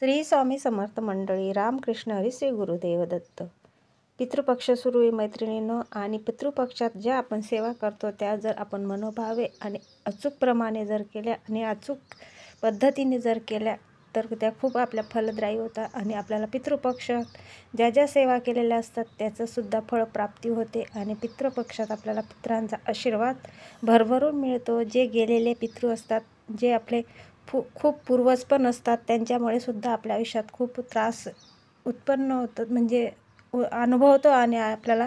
श्री स्वामी समर्थ मंडळी, रामकृष्ण हरी, श्री गुरुदेव दत्त. पितृपक्ष सुरू आहे मैत्रिणींनो. आणि पितृपक्षात ज्या आपण सेवा करतो त्या जर आपण मनोभावे आणि अचूकप्रमाणे जर केल्या आणि अचूक पद्धतीने जर केल्या तर त्या खूप आपल्या फलदायी होतात. आणि आपल्याला पितृपक्षात ज्या ज्या सेवा केलेल्या असतात त्याचंसुद्धा फळप्राप्ती होते. आणि पितृपक्षात आपल्याला पितरांचा आशीर्वाद भरभरून मिळतो. जे गेलेले पितृ असतात, जे आपले खूप पूर्वज पण असतात, त्यांच्यामुळे सुद्धा आपल्या आयुष्यात खूप त्रास उत्पन्न होतात, म्हणजे अनुभवतो. आणि आपल्याला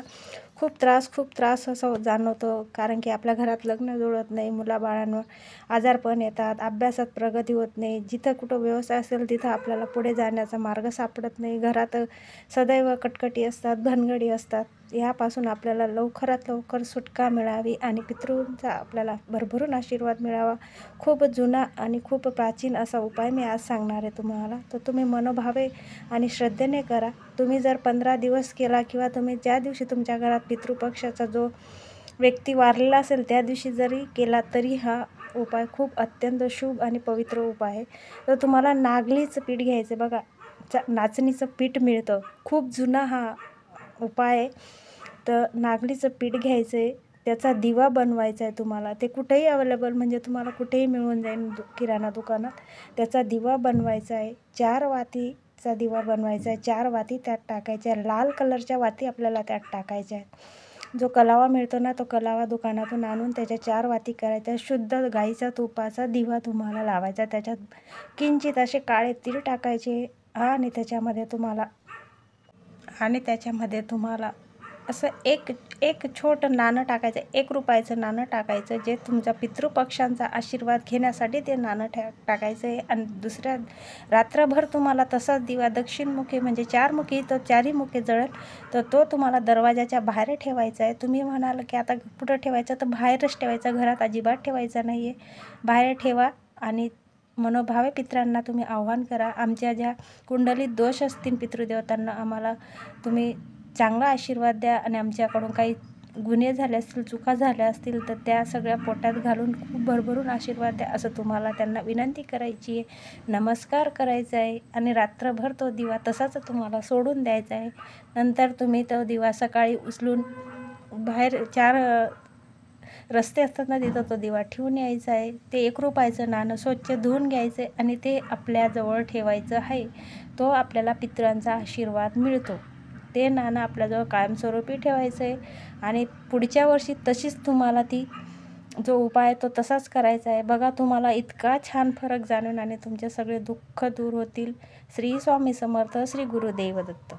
खूप त्रास असं जाणवतो. कारण की आपल्या घरात लग्न जुळत नाही, मुलाबाळांवर आजारपण येतात, अभ्यासात प्रगती होत नाही, जिथं कुठं व्यवसाय असेल तिथं आपल्याला पुढे जाण्याचा मार्ग सापडत नाही, घरात सदैव कटकटी असतात, भानगडी असतात. यापासून आपल्याला लवकरात लवकर सुटका मिळावी आणि पितृंचा आपल्याला भरभरून आशीर्वाद मिळावा. खूप जुना आणि खूप प्राचीन असा उपाय मी आज सांगणार आहे तुम्हाला. तर तुम्ही मनोभावे आणि श्रद्धेने करा. तुम्ही जर 15 दिवस केला किंवा तुम्ही ज्या दिवशी तुमच्या घरात पितृपक्षाचा जो व्यक्ती वारलेला असेल त्या दिवशी जरी केला तरी हा उपाय खूप अत्यंत शुभ आणि पवित्र उपाय आहे. तर तुम्हाला नागलीचं पीठ घ्यायचं. बघा, नाचणीचं पीठ मिळतं. खूप जुना हा उपाय आहे. तर नागलीचं पीठ घ्यायचं आहे, त्याचा दिवा बनवायचा आहे तुम्हाला. ते कुठेही अवेलेबल, म्हणजे तुम्हाला कुठेही मिळून जाईल किराणा दुकानात. त्याचा दिवा बनवायचा आहे. 4 वातीचा दिवा बनवायचा आहे. 4 वाती त्यात टाकायच्या आहे. लाल कलरच्या वाती आपल्याला त्यात टाकायच्या आहेत. जो कलावा मिळतो ना, तो कलावा दुकानातून आणून त्याच्या 4 वाती करायच्या. शुद्ध गाईच्या तुपाचा दिवा तुम्हाला लावायचा. त्याच्यात किंचित असे काळे तीळ टाकायचे आणि त्याच्यामध्ये तुम्हाला असं एक छोटं नाणं टाकायचं. 1 रुपयाचं नाणं टाकायचं, जे तुमच्या पितृपक्षांचा आशीर्वाद घेण्यासाठी ते नाणं टाकायचं आहे. आणि दुसऱ्या रात्रभर तुम्हाला तसाच दिवा दक्षिणमुखी, म्हणजे 4 मुखी, तो 4ही मुखी जळेल. तर तो तुम्हाला दरवाजाच्या बाहेर ठेवायचा आहे. तुम्ही म्हणाल की आता कुठं ठेवायचं, तर बाहेरच ठेवायचं, घरात अजिबात ठेवायचा नाही आहे. बाहेर ठेवा आणि मनोभावे पितरांना तुम्ही आव्हान करा. आमच्या ज्या कुंडलीत दोष असतील पितृदेवतांना, आम्हाला तुम्ही चांगला आशीर्वाद द्या. आणि आमच्याकडून काही गुन्हे झाले असतील, चुका झाल्या असतील, तर त्या सगळ्या पोटात घालून खूप भरभरून आशीर्वाद द्या, असं तुम्हाला त्यांना विनंती करायची आहे, नमस्कार करायचा आहे. आणि रात्रभर तो दिवा तसाच तुम्हाला सोडून द्यायचा आहे. नंतर तुम्ही तो दिवा सकाळी उचलून बाहेर 4 रस्ते असतात ना, तिथं तो दिवा ठेवून यायचा आहे. ते 1 रुपयाचं नाणं स्वच्छ धुवून घ्यायचं आहे आणि ते आपल्याजवळ ठेवायचं आहे. तो आपल्याला पितरांचा आशीर्वाद मिळतो. ते नाणं आपल्याजवळ कायमस्वरूपी ठेवायचं आहे. आणि पुढच्या वर्षी तशीच तुम्हाला जो उपाय आहे तो तसाच करायचा आहे. बघा, तुम्हाला इतका छान फरक जाणवेल आणि तुमचे सगळे दुःख दूर होतील. श्री स्वामी समर्थ, श्री गुरुदेव दत्त.